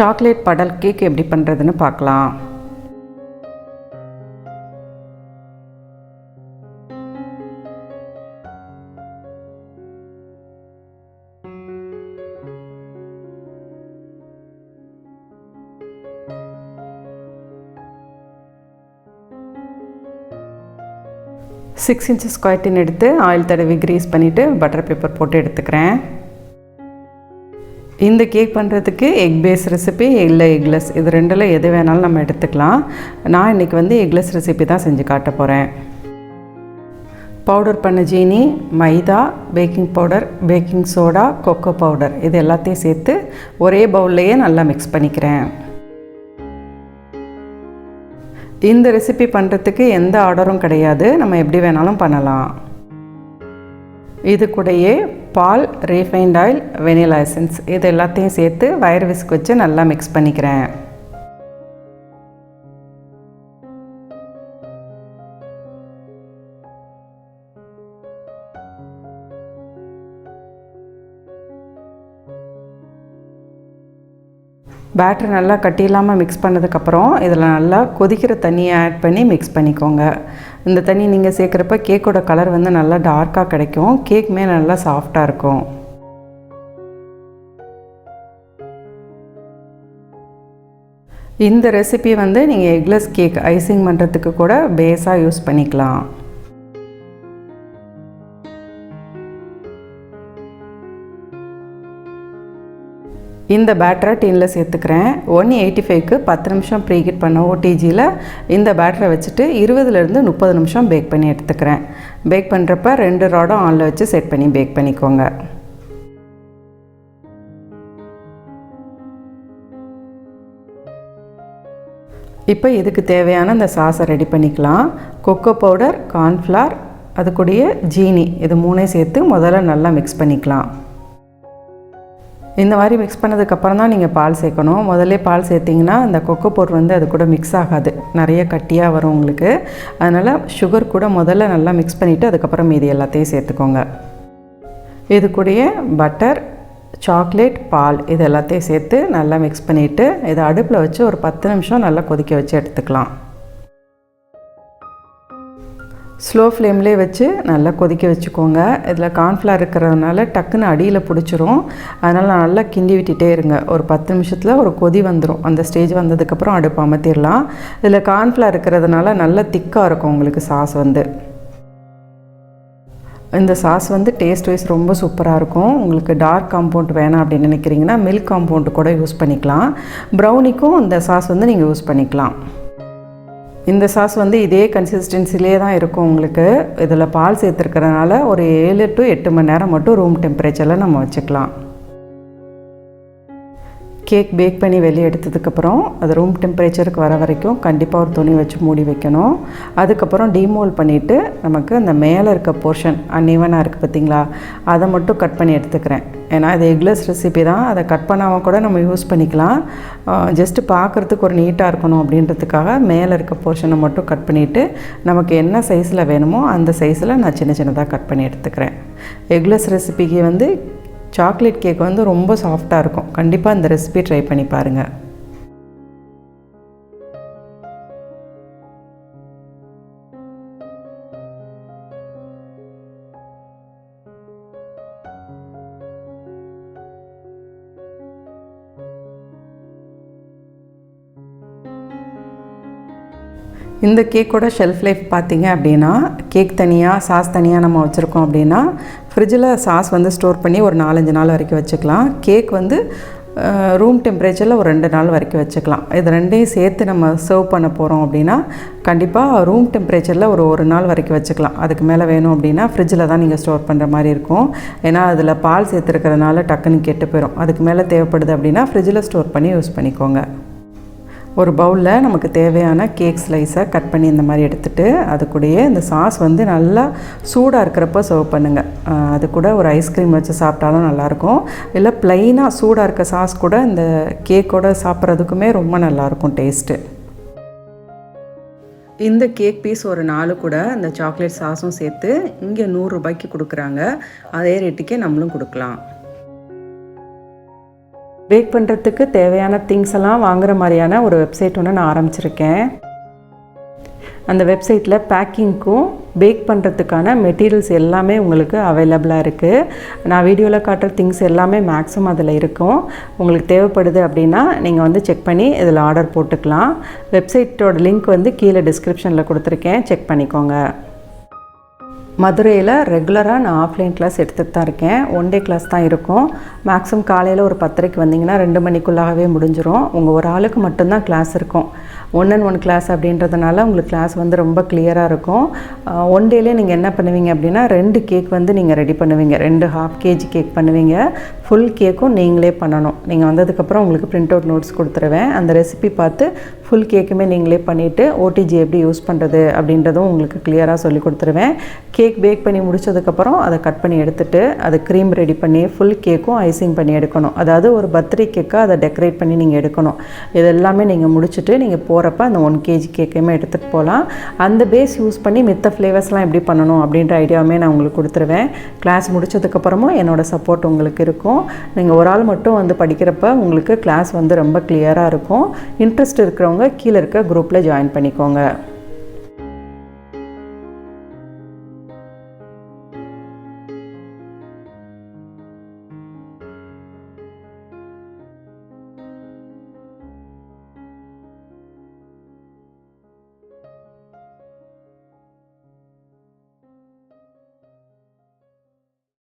Chocolate படல் cake எப்படி பண்ணுறதுன்னு பார்க்கலாம். சிக்ஸ் இன்ச்சஸ் ஸ்கொயர் டின் எடுத்து ஆயில் தடவி கிரீஸ் பண்ணிவிட்டு பட்டர் பேப்பர் போட்டு எடுத்துக்கிறேன். இந்த கேக் பண்ணுறதுக்கு எக் பேஸ் ரெசிபி இல்லை எக்லெஸ், இது ரெண்டில் எது வேணாலும் நம்ம எடுத்துக்கலாம். நான் இன்றைக்கி வந்து எக்லெஸ் ரெசிபி தான் செஞ்சு காட்ட போகிறேன். பவுடர் பண்ண ஜீனி, மைதா, baking powder, baking soda, cocoa powder இது எல்லாத்தையும் சேர்த்து ஒரே பவுல்லையே நல்லா மிக்ஸ் பண்ணிக்கிறேன். இந்த ரெசிபி பண்ணுறதுக்கு எந்த ஆர்டரும் கிடையாது, நம்ம எப்படி வேணாலும் பண்ணலாம். இது கூடயே பால், ரீஃபைண்ட் ஆயில், வெனிலா எசன்ஸ் இது எல்லாத்தையும் சேர்த்து வயர் விஸ்க் வச்சு நல்லா மிக்ஸ் பண்ணிக்கிறேன். பேட்டர் நல்லா கட்டி இல்லாமல் மிக்ஸ் பண்ணதுக்கப்புறம் இதில் நல்லா கொதிக்கிற தண்ணியை ஆட் பண்ணி மிக்ஸ் பண்ணிக்கோங்க. இந்த தண்ணி நீங்கள் சேர்க்குறப்ப கேக்கோட கலர் வந்து நல்லா டார்க்காக கிடைக்கும், கேக் மேலே நல்லா சாஃப்டாக இருக்கும். இந்த ரெசிபி வந்து நீங்கள் எக்லெஸ் கேக் ஐசிங் பண்ணுறதுக்கு கூட பேஸாக யூஸ் பண்ணிக்கலாம். இந்த பேட்டரை டின்னில் சேர்த்துக்கிறேன். 185க்கு 10 நிமிஷம் ப்ரீஹீட் பண்ண ஓடிஜியில் இந்த பேட்டரை வச்சுட்டு 20லேருந்து 30 நிமிஷம் பேக் பண்ணி எடுத்துக்கிறேன். பேக் பண்ணுறப்ப 2 ராடும் ஆனில் வச்சு செட் பண்ணி பேக் பண்ணிக்கோங்க. இப்போ இதுக்கு தேவையான இந்த சாஸை ரெடி பண்ணிக்கலாம். கொக்கோ பவுடர், கார்ன்ஃப்ளவர், அது கூடயே ஜீனி இது மூணையும் சேர்த்து முதல்ல நல்லா மிக்ஸ் பண்ணிக்கலாம். இந்த மாதிரி மிக்ஸ் பண்ணதுக்கப்புறம் தான் நீங்கள் பால் சேர்க்கணும். முதல்ல பால் சேர்த்திங்கன்னா அந்த கொக்கோ பவுடர் வந்து அது கூட மிக்ஸ் ஆகாது, நிறைய கட்டியாக வரும் உங்களுக்கு. அதனால் சுகர் கூட முதல்ல நல்லா மிக்ஸ் பண்ணிவிட்டு அதுக்கப்புறம் மீதி எல்லாத்தையும் சேர்த்துக்கோங்க. இது கூடயே பட்டர், சாக்லேட், பால் இது எல்லாத்தையும் சேர்த்து நல்லா மிக்ஸ் பண்ணிவிட்டு இதை அடுப்பில் வச்சு ஒரு 10 நிமிஷம் நல்லா கொதிக்க வச்சு எடுத்துக்கலாம். ஸ்லோ ஃப்ளேம்லேயே வச்சு நல்லா கொதிக்க வச்சுக்கோங்க. இதில் கார்ன்ஃப்ளவர் இருக்கிறதுனால டக்குன்னு அடியில் பிடிச்சிரும், அதனால் நல்லா கிண்டி விட்டுட்டே இருங்க. ஒரு 10 நிமிஷத்தில் ஒரு கொதி வந்துடும். அந்த ஸ்டேஜ் வந்ததுக்கப்புறம் அடுப்பு அமர்த்திடலாம். இதில் கார்ன்ஃப்ளவர் இருக்கிறதுனால நல்லா திக்காக இருக்கும் உங்களுக்கு சாஸ் வந்து. இந்த சாஸ் வந்து டேஸ்ட் வைஸ் ரொம்ப சூப்பராக இருக்கும். உங்களுக்கு டார்க் காம்பவுண்ட் வேணாம் அப்படின்னு நினைக்கிறீங்கன்னா மில்க் காம்பவுண்ட் கூட யூஸ் பண்ணிக்கலாம். ப்ரௌனிக்கும் இந்த சாஸ் வந்து நீங்கள் யூஸ் பண்ணிக்கலாம். இந்த சாஸ் வந்து இதே கன்சிஸ்டன்சிலே தான் இருக்கும் உங்களுக்கு. இதில் பால் சேர்த்துருக்கிறதுனால ஒரு 7 to 8 மணி நேரம் மட்டும் ரூம் டெம்பரேச்சரில் நம்ம வச்சுக்கலாம். கேக் பேக் பண்ணி வெளியே எடுத்ததுக்கப்புறம் அது ரூம் டெம்பரேச்சருக்கு வர வரைக்கும் கண்டிப்பாக ஒரு துணி வச்சு மூடி வைக்கணும். அதுக்கப்புறம் டீமோல்ட் பண்ணிவிட்டு நமக்கு அந்த மேலே இருக்க போர்ஷன் அன்இவனாக இருக்குது பார்த்திங்களா, அதை மட்டும் கட் பண்ணி எடுத்துக்கிறேன். ஏன்னா இது எக்லெஸ் ரெசிபி தான், அதை கட் பண்ணாமல் கூட நம்ம யூஸ் பண்ணிக்கலாம். ஜஸ்ட்டு பார்க்குறதுக்கு ஒரு நீட்டாக இருக்கணும் அப்படின்றதுக்காக மேலே இருக்க போர்ஷனை மட்டும் கட் பண்ணிவிட்டு நமக்கு என்ன சைஸில் வேணுமோ அந்த சைஸில் நான் சின்ன சின்னதாக கட் பண்ணி எடுத்துக்கிறேன். எக்லெஸ் ரெசிபிக்கு வந்து சாக்லேட் கேக் வந்து ரொம்ப சாஃப்டாக இருக்கும். கண்டிப்பாக இந்த ரெசிபி ட்ரை பண்ணி பாருங்கள். இந்த கேக்கோட ஷெல்ஃப் லைஃப் பார்த்திங்க அப்படின்னா கேக் தனியாக சாஸ் தனியாக நம்ம வச்சுருக்கோம் அப்படின்னா ஃப்ரிட்ஜில் சாஸ் வந்து ஸ்டோர் பண்ணி ஒரு 4-5 நாள் வரைக்கும் வச்சுக்கலாம். கேக் வந்து ரூம் டெம்பரேச்சரில் ஒரு 2 நாள் வரைக்கும் வச்சுக்கலாம். இது ரெண்டையும் சேர்த்து நம்ம சர்வ் பண்ண போகிறோம் அப்படின்னா கண்டிப்பாக ரூம் டெம்பரேச்சரில் ஒரு நாள் வரைக்கும் வச்சுக்கலாம். அதுக்கு மேலே வேணும் அப்படின்னா ஃப்ரிட்ஜில் தான் நீங்கள் ஸ்டோர் பண்ணுற மாதிரி இருக்கும். ஏன்னா அதில் பால் சேர்த்துருக்கிறதுனால டக்குன்னு கெட்டு போயிடும். அதுக்கு மேலே தேவைப்படுது அப்படின்னா ஃப்ரிட்ஜில் ஸ்டோர் பண்ணி யூஸ் பண்ணிக்கோங்க. ஒரு பவுலில் நமக்கு தேவையான கேக் ஸ்லைஸை கட் பண்ணி இந்த மாதிரி எடுத்துகிட்டு அது கூடயே இந்த சாஸ் வந்து நல்லா சூடாக இருக்கிறப்ப சர்வ் பண்ணுங்கள். அது கூட ஒரு ஐஸ்கிரீம் வச்சு சாப்பிட்டாலும் நல்லாயிருக்கும். இல்லை ப்ளைனாக சூடாக இருக்க சாஸ் கூட இந்த கேக்கோட சாப்பிட்றதுக்குமே ரொம்ப நல்லாயிருக்கும் டேஸ்ட்டு. இந்த கேக் பீஸ் ஒரு 4 கூட அந்த சாக்லேட் சாஸும் சேர்த்து இங்கே 100 ரூபாய்க்கு கொடுக்குறாங்க. அதே ரேட்டுக்கே நம்மளும் கொடுக்கலாம். பேக் பண்ணுறதுக்கு தேவையான திங்ஸ் எல்லாம் வாங்குகிற மாதிரியான ஒரு வெப்சைட் ஒன்று நான் ஆரம்பிச்சிருக்கேன். அந்த வெப்சைட்டில் பேக்கிங்க்கும் பேக் பண்ணுறதுக்கான மெட்டீரியல்ஸ் எல்லாமே உங்களுக்கு அவைலபிளாக இருக்குது. நான் வீடியோவில் காட்டுற திங்ஸ் எல்லாமே மேக்ஸிமம் அதில் இருக்கும். உங்களுக்கு தேவைப்படுது அப்படின்னா நீங்கள் வந்து செக் பண்ணி இதில் ஆர்டர் போட்டுக்கலாம். வெப்சைட்டோட லிங்க் வந்து கீழே டிஸ்கிரிப்ஷனில் கொடுத்துருக்கேன், செக் பண்ணிக்கோங்க. மதுரையில் ரெகுலராக நான் ஆஃப்லைன் கிளாஸ் எடுத்துகிட்டு தான் இருக்கேன். 1 டே கிளாஸ் தான் இருக்கும். மேக்ஸிமம் காலையில் ஒரு 10:30க்கு வந்தீங்கன்னா 2 மணிக்குள்ளாகவே முடிஞ்சிடும். உங்கள் ஒரு ஆளுக்கு மட்டும்தான் கிளாஸ் இருக்கும். 1-on-1 கிளாஸ் அப்படின்றதுனால உங்களுக்கு கிளாஸ் வந்து ரொம்ப கிளியராக இருக்கும். 1 டேலே நீங்கள் என்ன பண்ணுவீங்க அப்படின்னா 2 கேக் வந்து நீங்கள் ரெடி பண்ணுவீங்க. 2 1/2 kg கேக் பண்ணுவீங்க. ஃபுல் கேக்கும் நீங்களே பண்ணணும். நீங்கள் வந்ததுக்கப்புறம் உங்களுக்கு பிரிண்ட் அவுட் நோட்ஸ் கொடுத்துருவேன். அந்த ரெசிபி பார்த்து ஃபுல் கேக்குமே நீங்களே பண்ணிவிட்டு ஓடிஜி எப்படி யூஸ் பண்ணுறது அப்படின்றதும் உங்களுக்கு கிளியராக சொல்லி கொடுத்துருவேன். கேக் பேக் பண்ணி முடித்ததுக்கப்புறம் அதை கட் பண்ணி எடுத்துகிட்டு அதை க்ரீம் ரெடி பண்ணி ஃபுல் கேக்கும் ஐசிங் பண்ணி எடுக்கணும். அதாவது ஒரு பர்த்டே கேக்காக அதை டெக்கரேட் பண்ணி நீங்கள் எடுக்கணும். இது எல்லாமே நீங்கள் முடிச்சுட்டு நீங்கள் போகிறப்ப அந்த 1 kg கேக்கையுமே எடுத்துகிட்டு போகலாம். அந்த பேஸ் யூஸ் பண்ணி மித்த ஃப்ளேவர்ஸ்லாம் எப்படி பண்ணணும் அப்படின்ற ஐடியாவுமே நான் உங்களுக்கு கொடுத்துருவேன். கிளாஸ் முடித்ததுக்கப்புறமும் என்னோடய சப்போர்ட் உங்களுக்கு இருக்கும். நீங்கள் ஒரு ஆள் மட்டும் வந்து படிக்கிறப்ப உங்களுக்கு கிளாஸ் வந்து ரொம்ப கிளியராக இருக்கும். இன்ட்ரெஸ்ட் இருக்கிறவங்க கீழே இருக்க குரூப்பில் ஜாயின் பண்ணிக்கோங்க.